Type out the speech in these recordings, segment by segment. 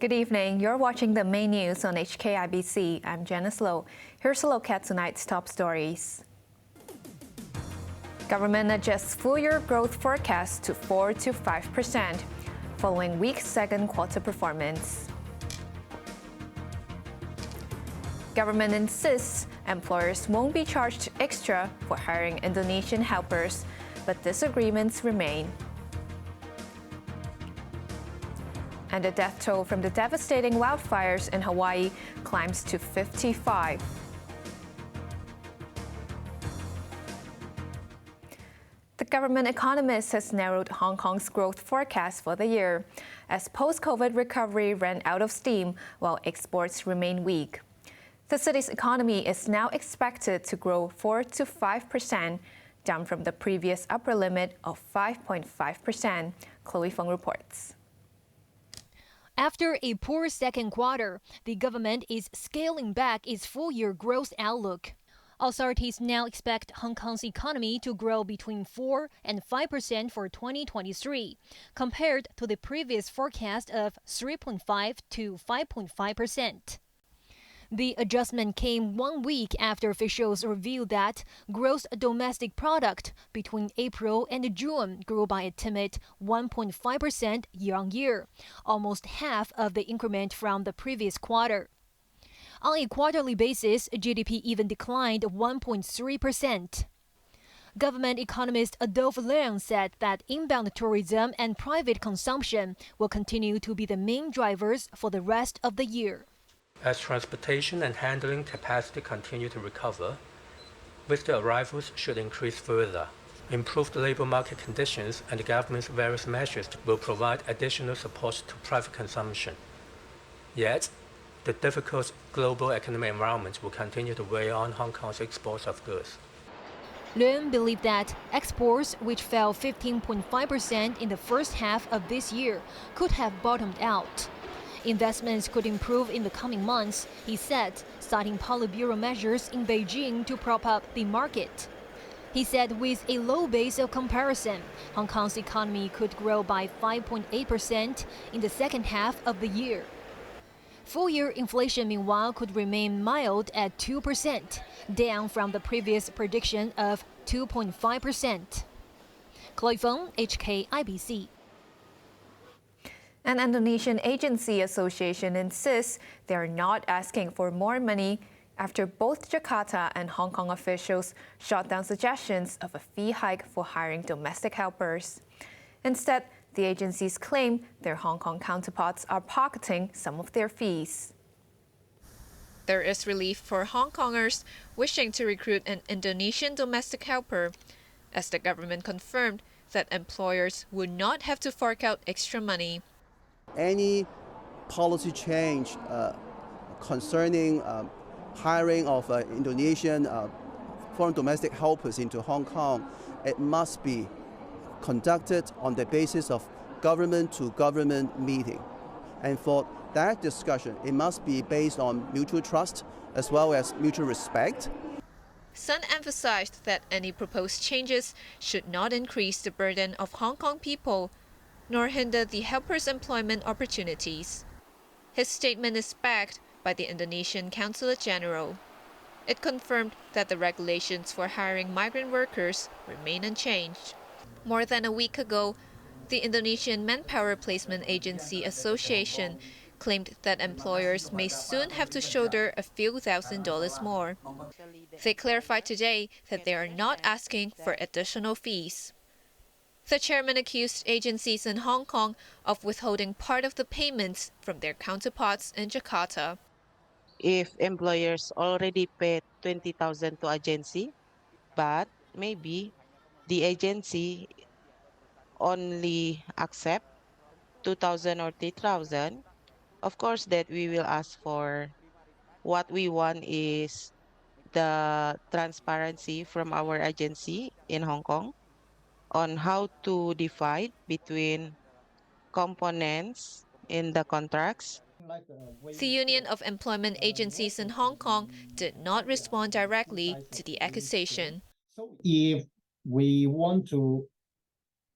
Good evening. You're watching the main news on HKIBC. I'm Janice Lo. Here's a look at tonight's top stories. Government adjusts full-year growth forecast to 4 to 5%, following weak second quarter performance. Government insists employers won't be charged extra for hiring Indonesian helpers, but disagreements remain. And the death toll from the devastating wildfires in Hawaii climbs to 55. The government economist has narrowed Hong Kong's growth forecast for the year, as post-COVID recovery ran out of steam while exports remain weak. The city's economy is now expected to grow 4 to 5%, down from the previous upper limit of 5.5%. Chloe Feng reports. After a poor second quarter, the government is scaling back its full-year growth outlook. Authorities now expect Hong Kong's economy to grow between 4 and 5% for 2023, compared to the previous forecast of 3.5 to 5.5%. The adjustment came 1 week after officials revealed that gross domestic product between April and June grew by a timid 1.5% year-on-year, almost half of the increment from the previous quarter. On a quarterly basis, GDP even declined 1.3%. Government economist Adolphe Leung said that inbound tourism and private consumption will continue to be the main drivers for the rest of the year. As transportation and handling capacity continue to recover, visitor arrivals should increase further. Improved labor market conditions and the government's various measures will provide additional support to private consumption. Yet, the difficult global economic environment will continue to weigh on Hong Kong's exports of goods. Leung believed that exports, which fell 15.5% in the first half of this year, could have bottomed out. Investments could improve in the coming months, he said, citing Politburo measures in Beijing to prop up the market. He said with a low base of comparison, Hong Kong's economy could grow by 5.8% in the second half of the year. Full-year inflation, meanwhile, could remain mild at 2%, down from the previous prediction of 2.5%. Chloe Feng, HKIBC. An Indonesian agency association insists they are not asking for more money after both Jakarta and Hong Kong officials shot down suggestions of a fee hike for hiring domestic helpers. Instead, the agencies claim their Hong Kong counterparts are pocketing some of their fees. There is relief for Hong Kongers wishing to recruit an Indonesian domestic helper, as the government confirmed that employers would not have to fork out extra money. Any policy change concerning hiring of Indonesian foreign domestic helpers into Hong Kong, it must be conducted on the basis of government-to-government meeting. And for that discussion, it must be based on mutual trust as well as mutual respect. Sun emphasized that any proposed changes should not increase the burden of Hong Kong people, nor hinder the helpers' employment opportunities. His statement is backed by the Indonesian Consulate General. It confirmed that the regulations for hiring migrant workers remain unchanged. More than a week ago, the Indonesian Manpower Placement Agency Association claimed that employers may soon have to shoulder a few $1,000s more. They clarified today that they are not asking for additional fees. The chairman accused agencies in Hong Kong of withholding part of the payments from their counterparts in Jakarta. If employers already paid 20,000 to agency, but maybe the agency only accept 2,000 or 3,000, of course that we will ask for. What we want is the transparency from our agency in Hong Kong on how to divide between components in the contracts. The Union of Employment Agencies in Hong Kong did not respond directly to the accusation. So if we want to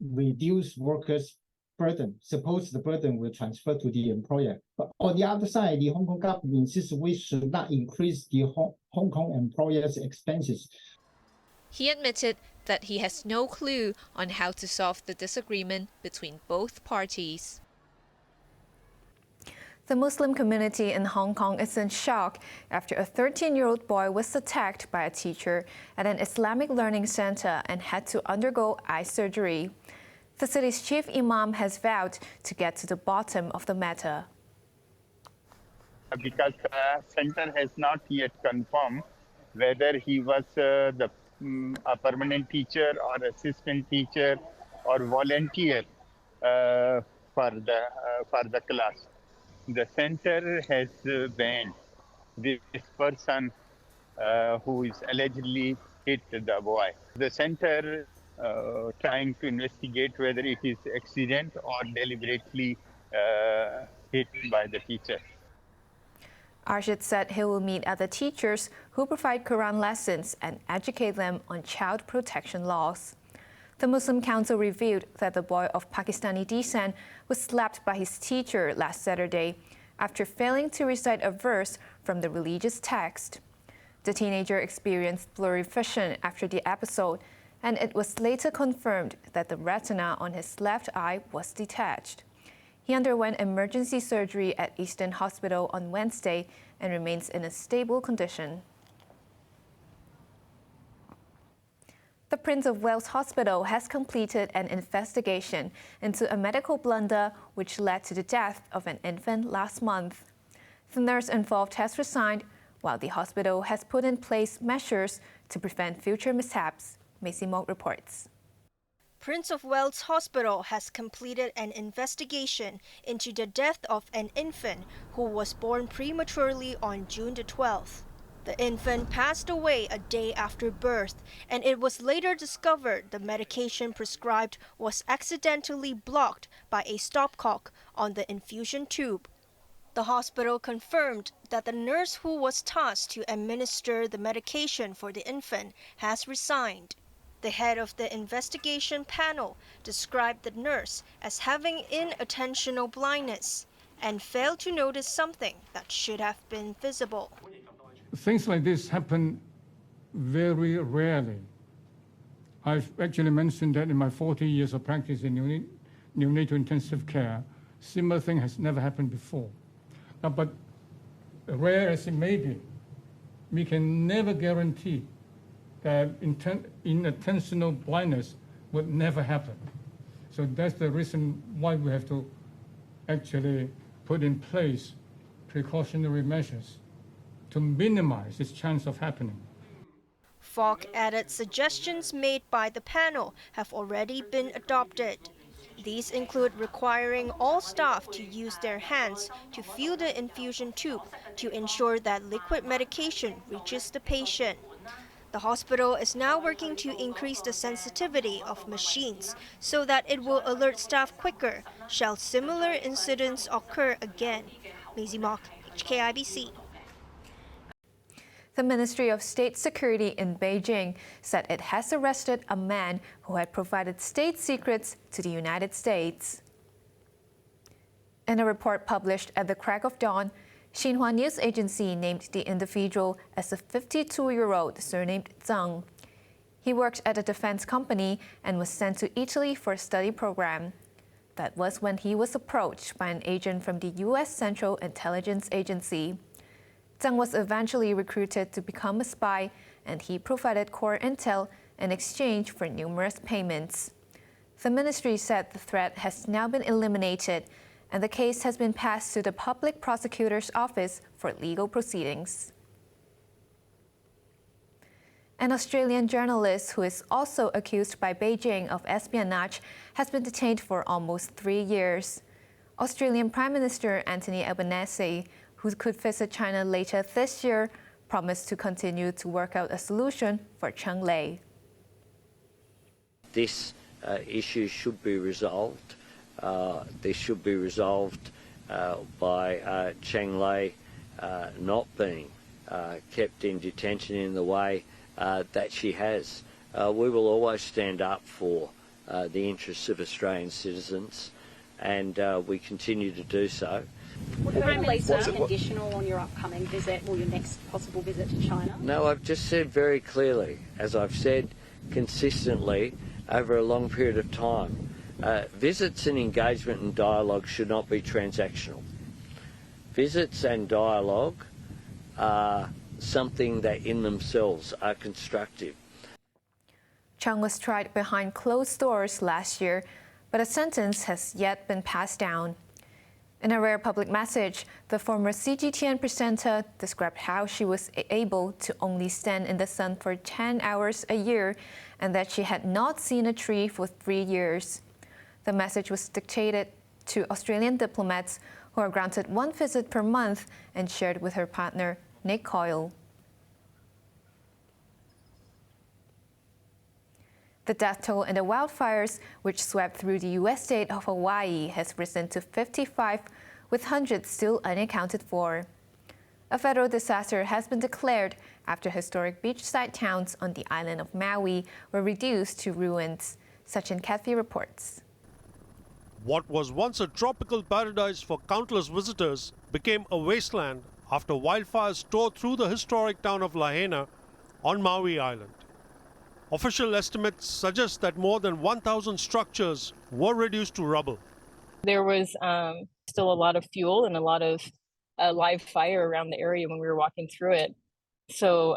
reduce workers' burden. Suppose the burden will transfer to the employer. But on the other side, the Hong Kong government insists we should not increase the Hong Kong employers' expenses. He admitted that he has no clue on how to solve the disagreement between both parties. The Muslim community in Hong Kong is in shock after a 13-year-old boy was attacked by a teacher at an Islamic learning center and had to undergo eye surgery. The city's chief imam has vowed to get to the bottom of the matter. Because the center has not yet confirmed whether he was a permanent teacher or assistant teacher or volunteer for the class. The center has banned this person who is allegedly hit the boy. The center trying to investigate whether it is accident or deliberately hit by the teacher. Arshid said he will meet other teachers who provide Quran lessons and educate them on child protection laws. The Muslim Council revealed that the boy of Pakistani descent was slapped by his teacher last Saturday after failing to recite a verse from the religious text. The teenager experienced blurry vision after the episode, and it was later confirmed that the retina on his left eye was detached. He underwent emergency surgery at Eastern Hospital on Wednesday and remains in a stable condition. The Prince of Wales Hospital has completed an investigation into a medical blunder which led to the death of an infant last month. The nurse involved has resigned, while the hospital has put in place measures to prevent future mishaps. Macy Mock reports. Prince of Wales Hospital has completed an investigation into the death of an infant who was born prematurely on June the 12th. The infant passed away a day after birth, and it was later discovered the medication prescribed was accidentally blocked by a stopcock on the infusion tube. The hospital confirmed that the nurse who was tasked to administer the medication for the infant has resigned. The head of the investigation panel described the nurse as having inattentional blindness and failed to notice something that should have been visible. Things like this happen very rarely. I've actually mentioned that in my 40 years of practice in neonatal intensive care, similar thing has never happened before. But rare as it may be, we can never guarantee that inattentional blindness would never happen. So that's the reason why we have to actually put in place precautionary measures to minimize its chance of happening. Falk added suggestions made by the panel have already been adopted. These include requiring all staff to use their hands to feel the infusion tube to ensure that liquid medication reaches the patient. The hospital is now working to increase the sensitivity of machines so that it will alert staff quicker should similar incidents occur again. Maisie Mock, HKIBC. The Ministry of State Security in Beijing said it has arrested a man who had provided state secrets to the United States. In a report published at the crack of dawn, Xinhua News Agency named the individual as a 52-year-old surnamed Zhang. He worked at a defense company and was sent to Italy for a study program. That was when he was approached by an agent from the U.S. Central Intelligence Agency. Zhang was eventually recruited to become a spy, and he provided core intel in exchange for numerous payments. The ministry said the threat has now been eliminated, and the case has been passed to the Public Prosecutor's Office for legal proceedings. An Australian journalist who is also accused by Beijing of espionage has been detained for almost 3 years. Australian Prime Minister Anthony Albanese, who could visit China later this year, promised to continue to work out a solution for Cheng Lei. This issue should be resolved. This should be resolved by Cheng Lei not being kept in detention in the way that she has. We will always stand up for the interests of Australian citizens, and we continue to do so. Would the Prime Minister conditional on your upcoming visit or your next possible visit to China? No, I've just said very clearly, as I've said consistently over a long period of time, visits and engagement and dialogue should not be transactional. Visits and dialogue are something that in themselves are constructive. Chung was tried behind closed doors last year, but a sentence has yet been passed down. In a rare public message, the former CGTN presenter described how she was able to only stand in the sun for 10 hours a year and that she had not seen a tree for 3 years. The message was dictated to Australian diplomats who are granted 1 visit per month and shared with her partner, Nick Coyle. The death toll in the wildfires, which swept through the U.S. state of Hawaii, has risen to 55, with hundreds still unaccounted for. A federal disaster has been declared after historic beachside towns on the island of Maui were reduced to ruins. Sachin Kathy reports. What was once a tropical paradise for countless visitors became a wasteland after wildfires tore through the historic town of Lahaina on Maui Island. Official estimates suggest that more than 1,000 structures were reduced to rubble. There was still a lot of fuel and a lot of live fire around the area when we were walking through it. So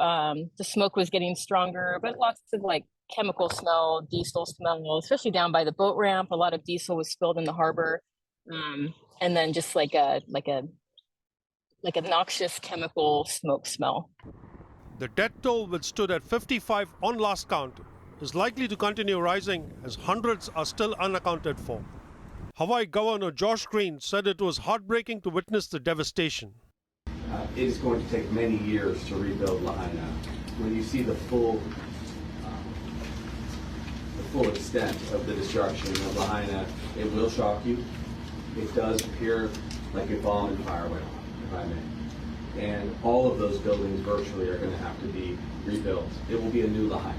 the smoke was getting stronger, but lots of chemical smell, diesel smell, especially down by the boat ramp. A lot of diesel was spilled in the harbor. And then just like a noxious chemical smoke smell. The death toll, which stood at 55 on last count, is likely to continue rising as hundreds are still unaccounted for. Hawaii Governor Josh Green said it was heartbreaking to witness the devastation. It is going to take many years to rebuild Lahaina. When you see the full extent of the destruction of Lahaina, it will shock you. It does appear like a bomb and fire went off, if I may. And all of those buildings virtually are going to have to be rebuilt. It will be a new Lahaina.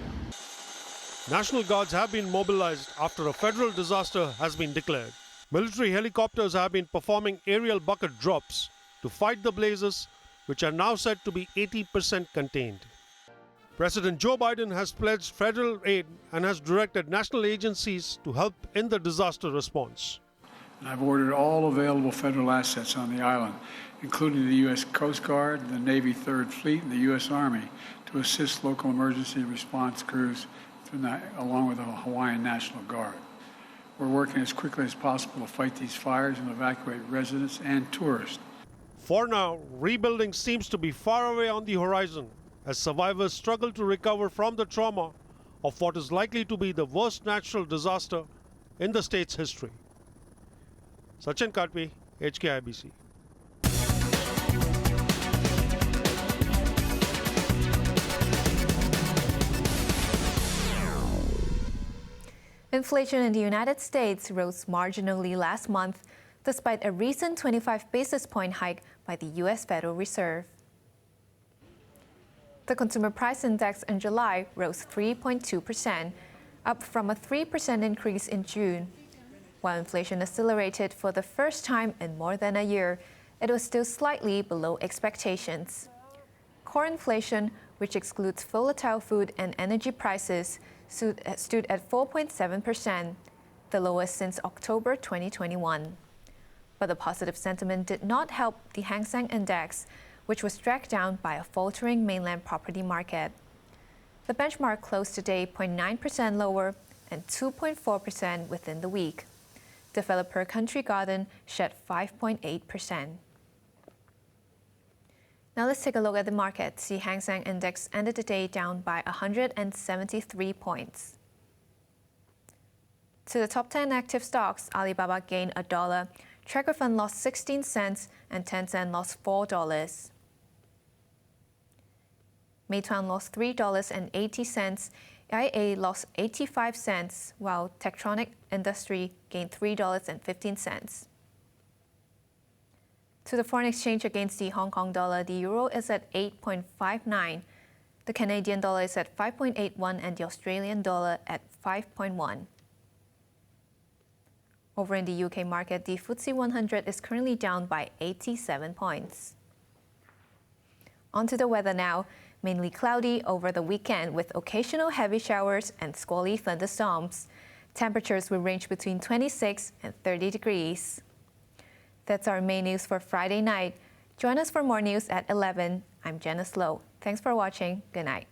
National Guards have been mobilized after a federal disaster has been declared. Military helicopters have been performing aerial bucket drops to fight the blazes, which are now said to be 80% contained. President Joe Biden has pledged federal aid and has directed national agencies to help in the disaster response. I've ordered all available federal assets on the island, including the U.S. Coast Guard, the Navy 3rd Fleet, and the U.S. Army, to assist local emergency response crews along with the Hawaiian National Guard. We're working as quickly as possible to fight these fires and evacuate residents and tourists. For now, rebuilding seems to be far away on the horizon as survivors struggle to recover from the trauma of what is likely to be the worst natural disaster in the state's history. Sachin Katpi, HKIBC. Inflation in the United States rose marginally last month, despite a recent 25 basis point hike by the U.S. Federal Reserve. The Consumer Price Index in July rose 3.2%, up from a 3% increase in June. While inflation accelerated for the first time in more than a year, it was still slightly below expectations. Core inflation, which excludes volatile food and energy prices, stood at 4.7%, the lowest since October 2021. But the positive sentiment did not help the Hang Seng Index, which was dragged down by a faltering mainland property market. The benchmark closed today 0.9% lower and 2.4% within the week. Developer Country Garden shed 5.8%. Now let's take a look at the markets. The Hang Seng Index ended the day down by 173 points. To the top 10 active stocks, Alibaba gained $1, Tracker Fund lost 16 cents, and Tencent lost $4. Meituan lost $3.80, IA lost 85 cents, while Techtronic Industry gained $3.15. To the foreign exchange against the Hong Kong dollar, the euro is at 8.59, the Canadian dollar is at 5.81, and the Australian dollar at 5.1. Over in the UK market, the FTSE 100 is currently down by 87 points. On to the weather now. Mainly cloudy over the weekend with occasional heavy showers and squally thunderstorms. Temperatures will range between 26 and 30 degrees. That's our main news for Friday night. Join us for more news at 11. I'm Janice Lo. Thanks for watching. Good night.